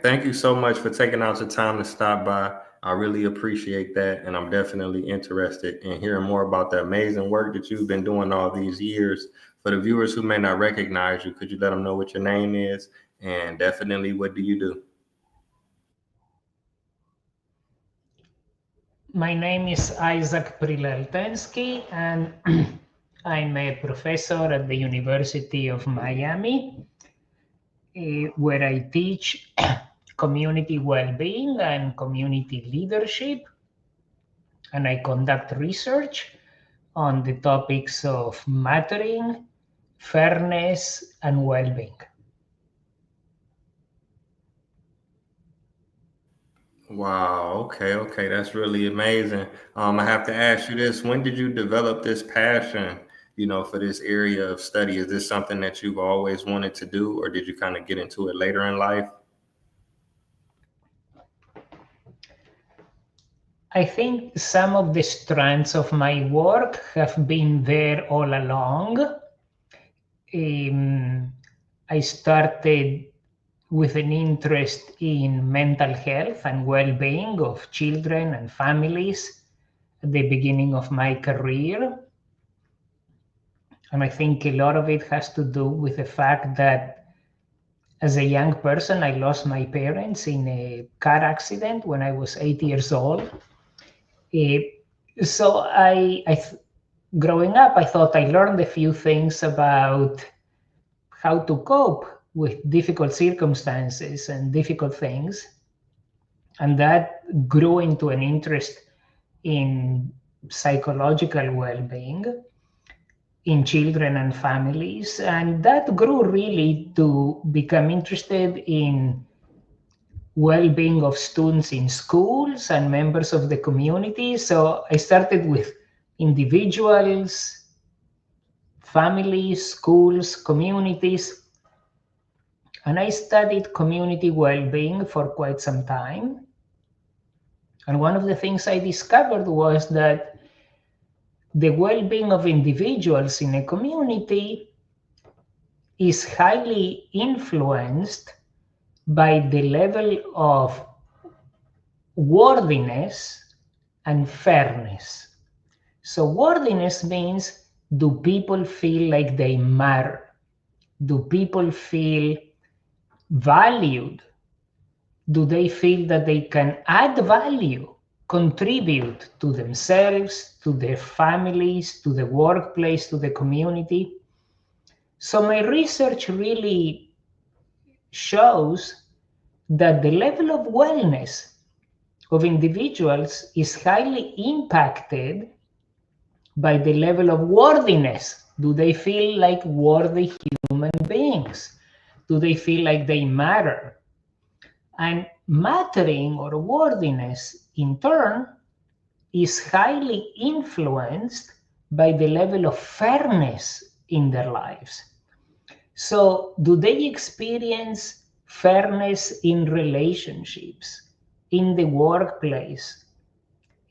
Thank you so much for taking out the time to stop by. I really appreciate that. And I'm definitely interested in hearing more about the amazing work that you've been doing all these years. For the viewers who may not recognize you, could you let them know what your name is? And definitely, what do you do? My name is Isaac Prilleltensky, and I'm a professor at the University of Miami, where I teach community well-being and community leadership, and I conduct research on the topics of mattering, fairness, and well-being. Wow. Okay. Okay. That's really amazing. I have to ask you this: when did you develop this passion? For this area of study, is this something that you've always wanted to do, or did you kind of get into it later in life? I think some of the strands of my work have been there all along. Um, I started with an interest in mental health and well-being of children and families at the beginning of my career. And I think a lot of it has to do with the fact that as a young person, I lost my parents in a car accident when I was 8 years old. Eh, so growing up, I thought I learned a few things about how to cope with difficult circumstances and difficult things. And that grew into an interest in psychological well being in children and families. And that grew really to become interested in well being of students in schools and members of the community. So I started with individuals, families, schools, communities, and I studied community well-being for quite some time. And one of the things I discovered was that the well-being of individuals in a community is highly influenced by the level of worthiness and fairness. So worthiness means, do people feel like they matter? Do people feel valued? Do they feel that they can add value, contribute to themselves, to their families, to the workplace, to the community? So my research really shows that the level of wellness of individuals is highly impacted by the level of worthiness. Do they feel like worthy human beings? Do they feel like they matter? And mattering or worthiness, in turn, is highly influenced by the level of fairness in their lives. So, do they experience fairness in relationships, in the workplace,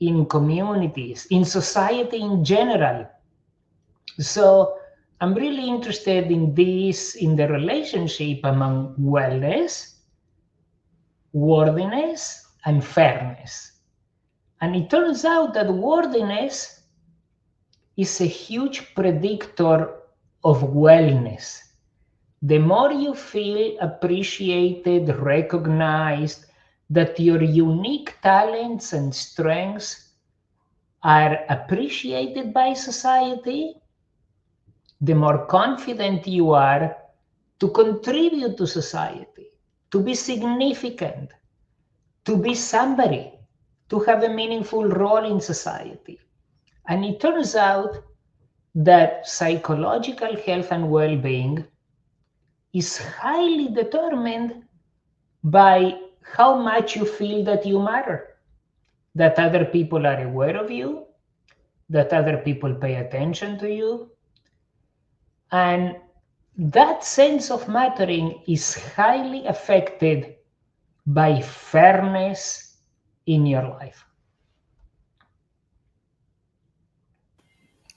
in communities, in society in general? So, I'm really interested in this, in the relationship among wellness, worthiness, and fairness. And it turns out that worthiness is a huge predictor of wellness. The more you feel appreciated, recognized, that your unique talents and strengths are appreciated by society, the more confident you are to contribute to society, to be significant, to be somebody, to have a meaningful role in society. And it turns out that psychological health and well being is highly determined by how much you feel that you matter, that other people are aware of you, that other people pay attention to you. And that sense of mattering is highly affected by fairness in your life.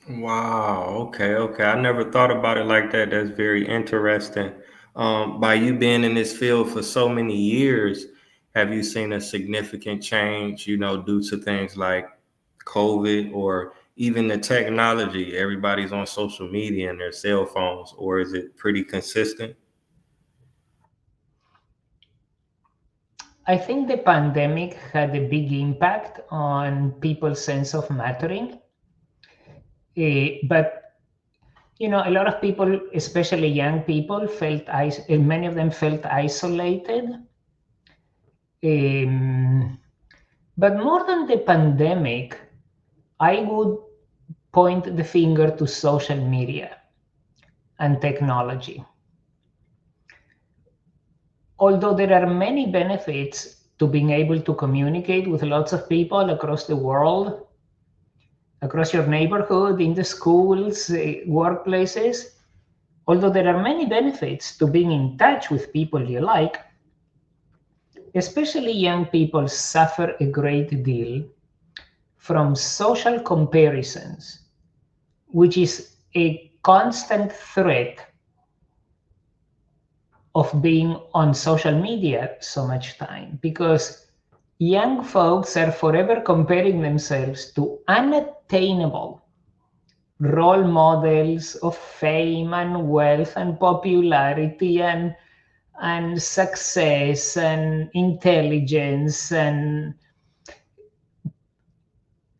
Wow. Okay. Okay. I never thought about it like that. That's very interesting. By you being in this field for so many years, have you seen a significant change, due to things like COVID or even the technology? Everybody's on social media and their cell phones, or is it pretty consistent? I think the pandemic had a big impact on people's sense of mattering. But a lot of people, especially young people, many of them felt isolated. But more than the pandemic, I would point the finger to social media and technology. Although there are many benefits to being able to communicate with lots of people across the world, across your neighborhood, in the schools, workplaces, although there are many benefits to being in touch with people you like, especially young people suffer a great deal from social comparisons, which is a constant threat of being on social media so much time, because young folks are forever comparing themselves to unattainable role models of fame and wealth and popularity and success and intelligence. And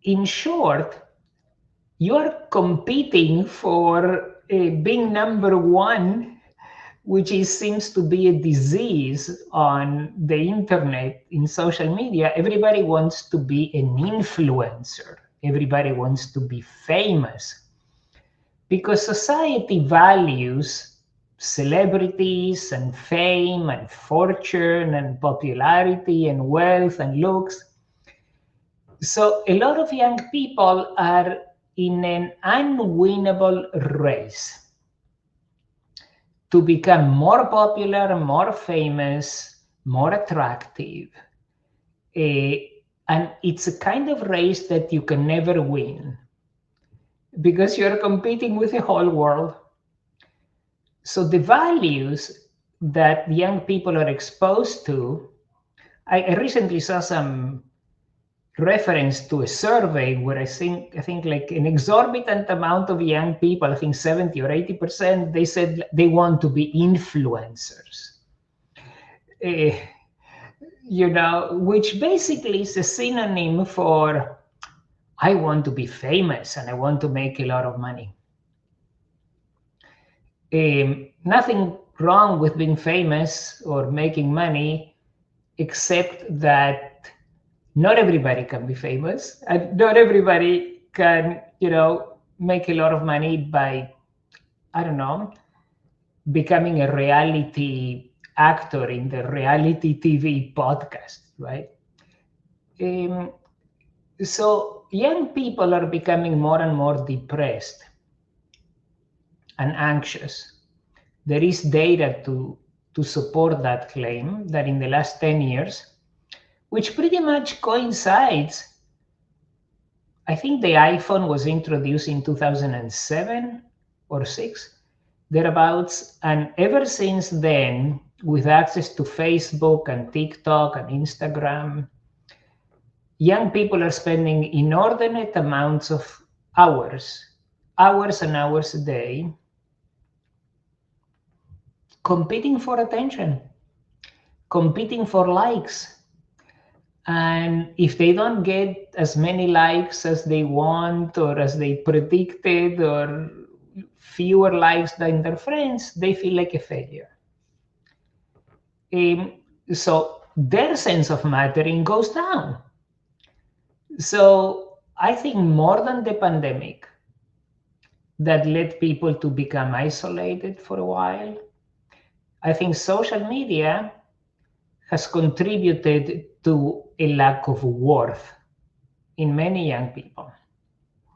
in short, you are competing for being number one, which seems to be a disease on the internet, in social media. Everybody wants to be an influencer. Everybody wants to be famous because society values celebrities and fame and fortune and popularity and wealth and looks. So a lot of young people are in an unwinnable race to become more popular, more famous, more attractive. And it's a kind of race that you can never win because you're competing with the whole world. So the values that young people are exposed to, I recently saw some reference to a survey where I think like an exorbitant amount of young people, I think 70 or 80%, they said they want to be influencers. Which basically is a synonym for I want to be famous and I want to make a lot of money. Nothing wrong with being famous or making money, except that not everybody can be famous and not everybody can, make a lot of money by, I don't know, becoming a reality actor in the reality TV podcast, right? So young people are becoming more and more depressed and anxious. There is data to support that claim that in the last 10 years, which pretty much coincides. I think the iPhone was introduced in 2007 or 6, thereabouts. And ever since then, with access to Facebook and TikTok and Instagram, young people are spending inordinate amounts of hours and hours a day, competing for attention, competing for likes. And if they don't get as many likes as they want or as they predicted, or fewer likes than their friends, they feel like a failure. So their sense of mattering goes down. So I think more than the pandemic that led people to become isolated for a while, I think social media has contributed to a lack of worth in many young people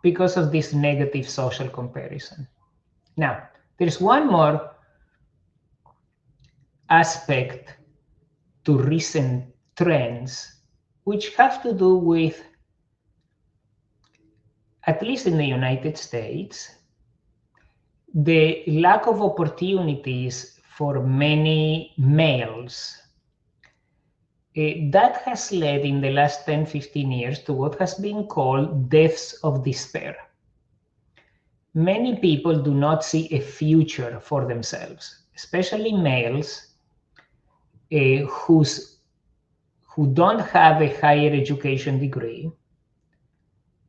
because of this negative social comparison. Now, there's one more aspect to recent trends, which have to do with, at least in the United States, the lack of opportunities for many males. That has led in the last 10, 15 years to what has been called deaths of despair. Many people do not see a future for themselves, especially males who don't have a higher education degree,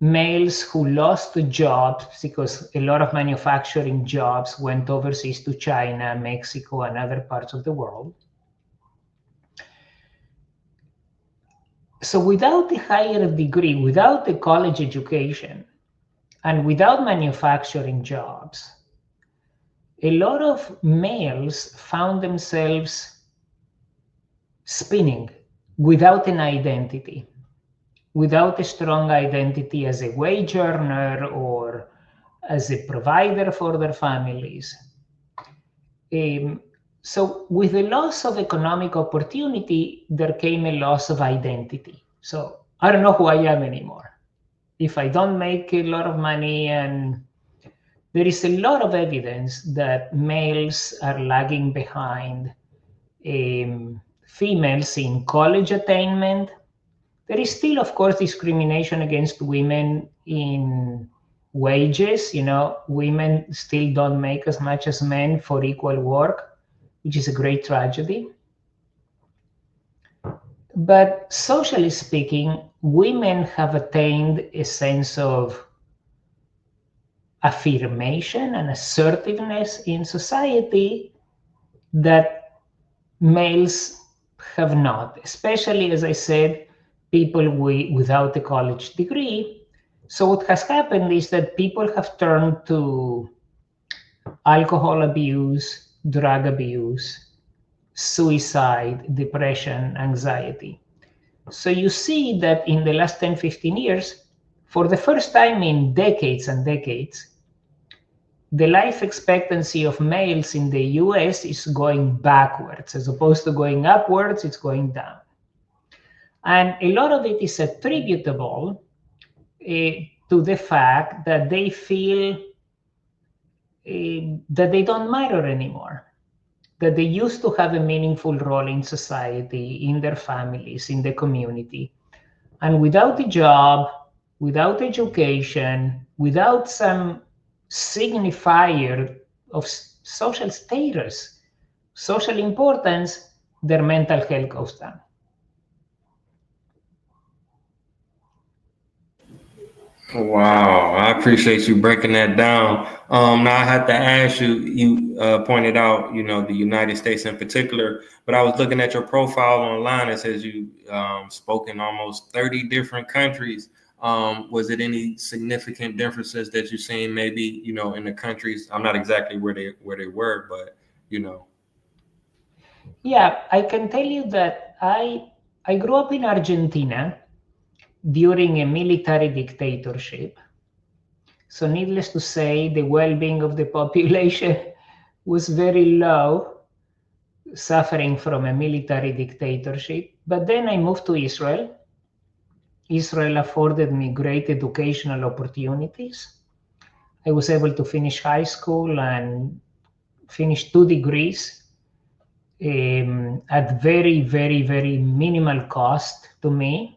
males who lost jobs because a lot of manufacturing jobs went overseas to China, Mexico, and other parts of the world. So without a higher degree, without a college education, and without manufacturing jobs, a lot of males found themselves spinning without an identity, without a strong identity as a wage earner or as a provider for their families. So with the loss of economic opportunity, there came a loss of identity. So I don't know who I am anymore. If I don't make a lot of money, and there is a lot of evidence that males are lagging behind females in college attainment. There is still, of course, discrimination against women in wages. Women still don't make as much as men for equal work, which is a great tragedy. But socially speaking, women have attained a sense of affirmation and assertiveness in society that males have not, especially, as I said, people without a college degree. So what has happened is that people have turned to alcohol abuse, drug abuse, suicide, depression, anxiety. So you see that in the last 10, 15 years, for the first time in decades and decades, the life expectancy of males in the US is going backwards. As opposed to going upwards, it's going down. And a lot of it is attributable to the fact that they feel that they don't matter anymore, that they used to have a meaningful role in society, in their families, in the community. And without a job, without education, without some signifier of social status, social importance, their mental health goes down. Wow, I appreciate you breaking that down. Now I had to ask you. You pointed out, the United States in particular, but I was looking at your profile online. It says you spoke in almost 30 different countries. Was it any significant differences that you've seen, maybe in the countries? I'm not exactly where they were, but Yeah, I can tell you that I grew up in Argentina during a military dictatorship. So needless to say, the well-being of the population was very low, suffering from a military dictatorship. But then I moved to Israel. Israel afforded me great educational opportunities. I was able to finish high school and finish 2 degrees at very, very, very minimal cost to me.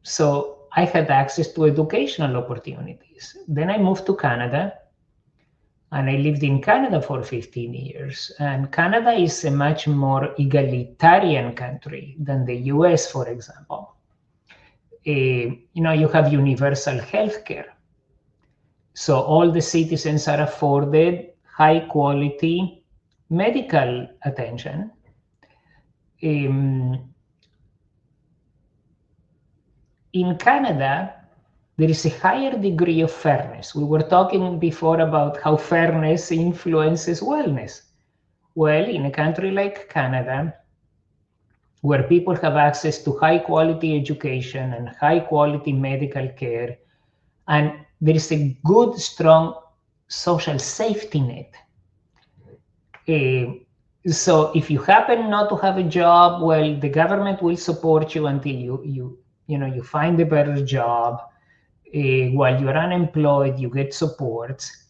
So I had access to educational opportunities. Then I moved to Canada, and I lived in Canada for 15 years. And Canada is a much more egalitarian country than the US, for example. You have universal health care. So all the citizens are afforded high quality medical attention. In Canada, there is a higher degree of fairness. We were talking before about how fairness influences wellness. Well, in a country like Canada, where people have access to high quality education and high quality medical care, and there is a good, strong social safety net. So if you happen not to have a job, well, the government will support you until you find a better job. While you're unemployed, you get supports.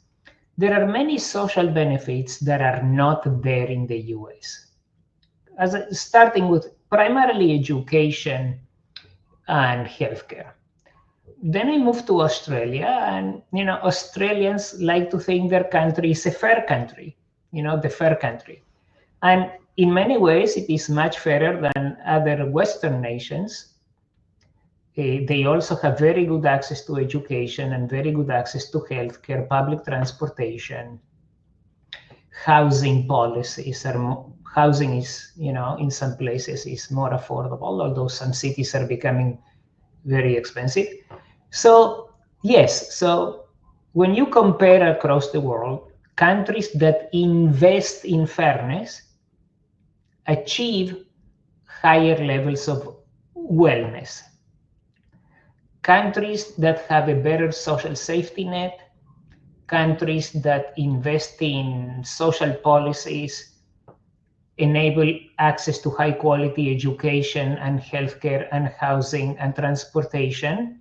there are many social benefits that are not there in the US. Starting with primarily education and healthcare. Then I moved to Australia, and Australians like to think their country is a fair country, the fair country. And in many ways, it is much fairer than other Western nations. They also have very good access to education and very good access to healthcare, public transportation, housing policies are housing is, in some places is more affordable, although some cities are becoming very expensive. So yes, so when you compare across the world, countries that invest in fairness achieve higher levels of wellness. Countries that have a better social safety net, countries that invest in social policies, enable access to high quality education and healthcare and housing and transportation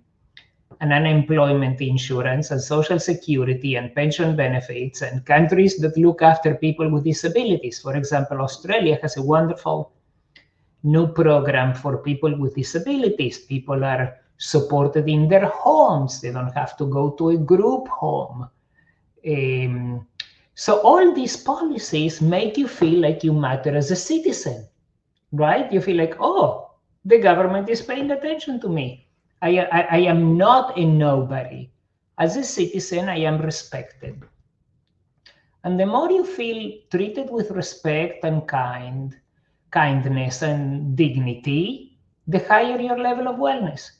and unemployment insurance and social security and pension benefits, and countries that look after people with disabilities. For example, Australia has a wonderful new program for people with disabilities. People are supported in their homes. They don't have to go to a group home. So all these policies make you feel like you matter as a citizen, right? You feel like, oh, the government is paying attention to me. I am not a nobody. As a citizen, I am respected. And the more you feel treated with respect and kindness and dignity, the higher your level of wellness.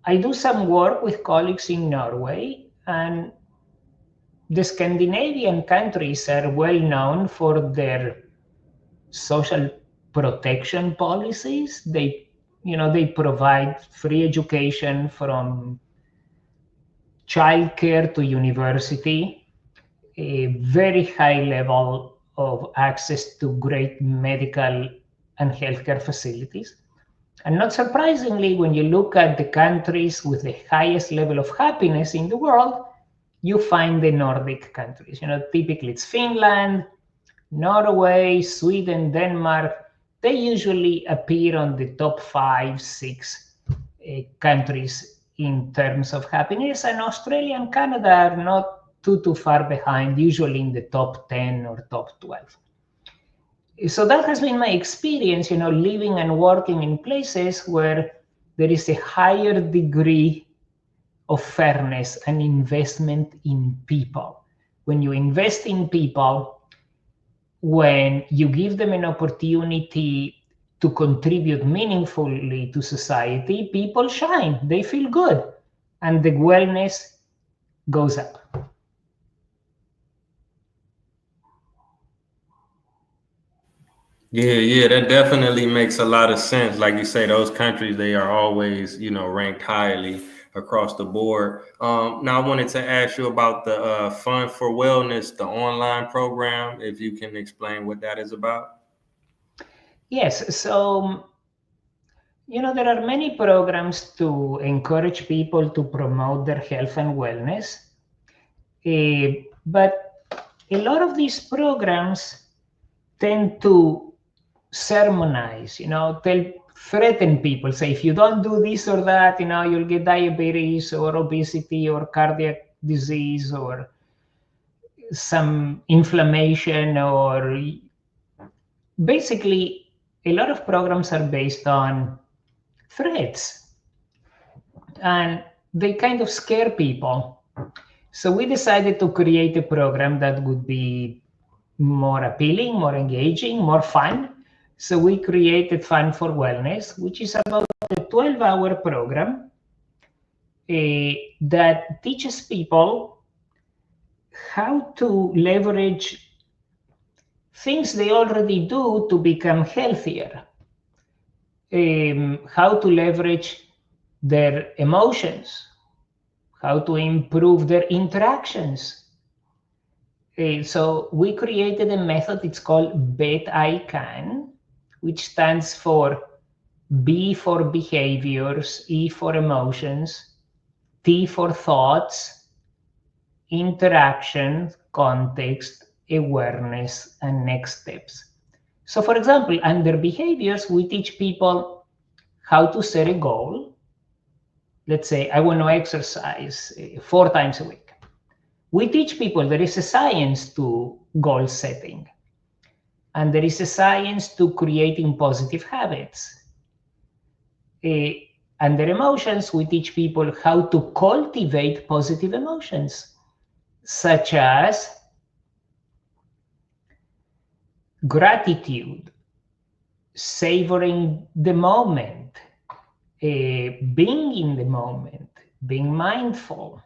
I do some work with colleagues in Norway, and the Scandinavian countries are well known for their social protection policies. They provide free education from childcare to university, a very high level of access to great medical and healthcare facilities. And not surprisingly, when you look at the countries with the highest level of happiness in the world, you find the Nordic countries. Typically it's Finland, Norway, Sweden, Denmark. They usually appear on the top 5, 6 countries in terms of happiness, and Australia and Canada are not too far behind, usually in the top 10 or top 12. So that has been my experience, living and working in places where there is a higher degree of fairness and investment in people. When you invest in people, when you give them an opportunity to contribute meaningfully to society, people shine, they feel good, and the wellness goes up. Yeah, that definitely makes a lot of sense. Like you say, those countries, they are always, ranked highly across the board. Now, I wanted to ask you about the Fund for Wellness, the online program, if you can explain what that is about. Yes, so, there are many programs to encourage people to promote their health and wellness. But a lot of these programs tend to sermonize, threaten people, say, if you don't do this or that, you'll get diabetes or obesity or cardiac disease or some inflammation, or basically a lot of programs are based on threats, and they kind of scare people. So we decided to create a program that would be more appealing, more engaging, more fun. So we created Fun for Wellness, which is about a 12-hour program that teaches people how to leverage things they already do to become healthier, how to leverage their emotions, how to improve their interactions. So we created a method, it's called Bet I Can, which stands for B for behaviors, E for emotions, T for thoughts, interaction, context, awareness, and next steps. So for example, under behaviors, we teach people how to set a goal. Let's say I want to exercise 4 times a week. We teach people there is a science to goal setting, and there is a science to creating positive habits. Under emotions, we teach people how to cultivate positive emotions, such as gratitude, savoring the moment, being in the moment, being mindful.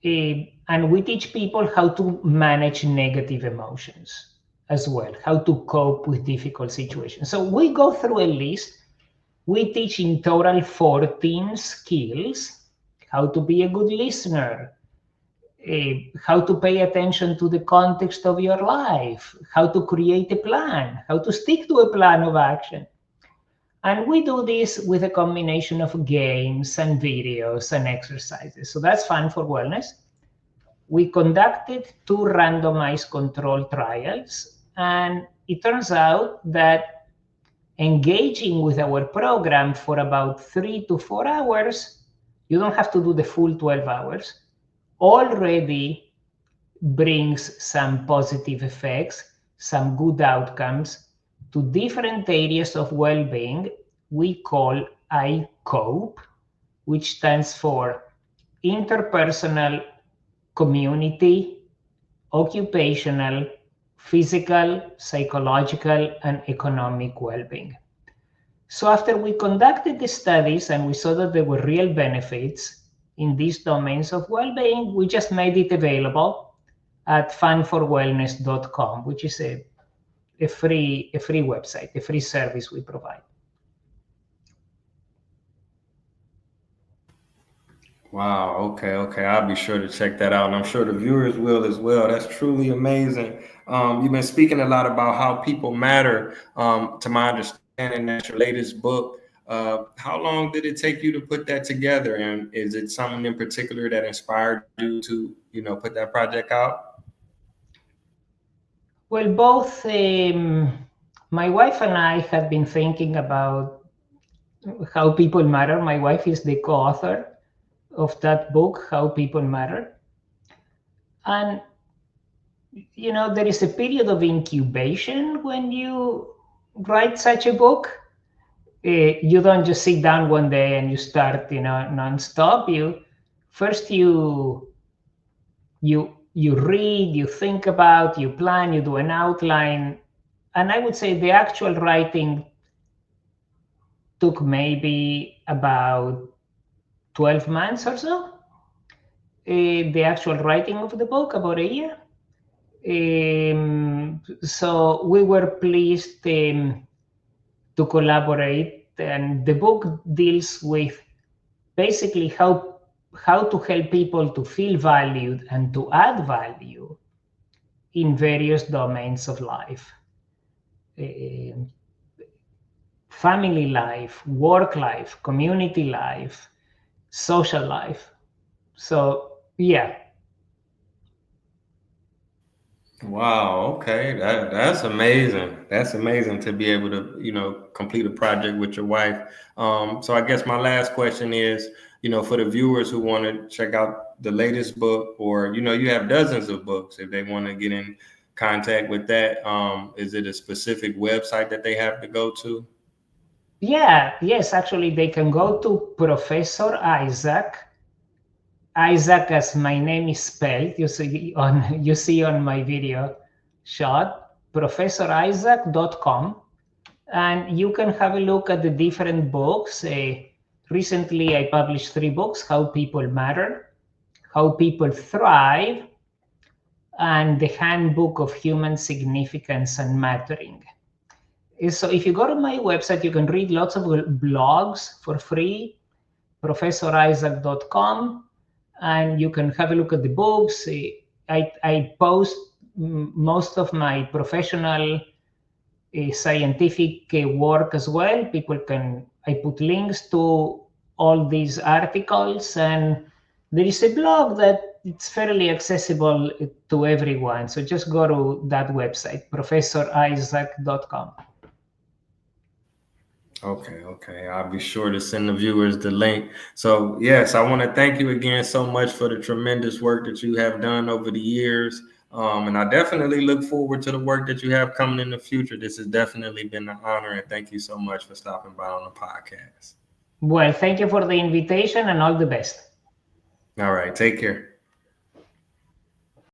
And we teach people how to manage negative emotions as well, how to cope with difficult situations. So we go through a list. We teach in total 14 skills: how to be a good listener, how to pay attention to the context of your life, how to create a plan, how to stick to a plan of action. And we do this with a combination of games and videos and exercises. So that's fun for wellness. We conducted 2 randomized control trials, and it turns out that engaging with our program for about 3 to 4 hours, you don't have to do the full 12 hours, already brings some positive effects, some good outcomes to different areas of well-being we call ICOPE, which stands for interpersonal, community, occupational, physical, psychological, and economic well-being. So after we conducted the studies and we saw that there were real benefits in these domains of well-being, we just made it available at funforwellness.com, which is a free website, a free service we provide. Wow. Okay. Okay. I'll be sure to check that out, and I'm sure the viewers will as well. That's truly amazing. You've been speaking a lot about how people matter. To my understanding, that's your latest book. How long did it take you to put that together, and is it something in particular that inspired you to, put that project out? Well, both my wife and I had been thinking about how people matter. My wife is the co-author of that book, How People Matter. And, there is a period of incubation when you write such a book. You don't just sit down one day and you start, nonstop. You read, you think about, you plan, you do an outline. And I would say the actual writing took maybe about 12 months or so. The actual writing of the book, about a year. So we were pleased to collaborate, and the book deals with basically how to help people to feel valued and to add value in various domains of life. Family life, work life, community life, social life. So yeah. Wow. Okay. That's amazing. That's amazing to be able to, complete a project with your wife. So I guess my last question is, for the viewers who want to check out the latest book, or, you have dozens of books, if they want to get in contact with that, is it a specific website that they have to go to? Yeah, yes, actually they can go to Professor Isaac, as my name is spelled, you see on my video shot, professorisaac.com, and you can have a look at the different books. Recently I published 3 books: How People Matter, How People Thrive, and The Handbook of Human Significance and Mattering. So if you go to my website, you can read lots of blogs for free, professorisaac.com, and you can have a look at the books. I post most of my professional scientific work as well. I put links to all these articles, and there is a blog that it's fairly accessible to everyone. So just go to that website, professorisaac.com. Okay. I'll be sure to send the viewers the link. So, yes, I want to thank you again so much for the tremendous work that you have done over the years. And I definitely look forward to the work that you have coming in the future. This has definitely been an honor, and thank you so much for stopping by on the podcast. Well, thank you for the invitation and all the best. All right, take care.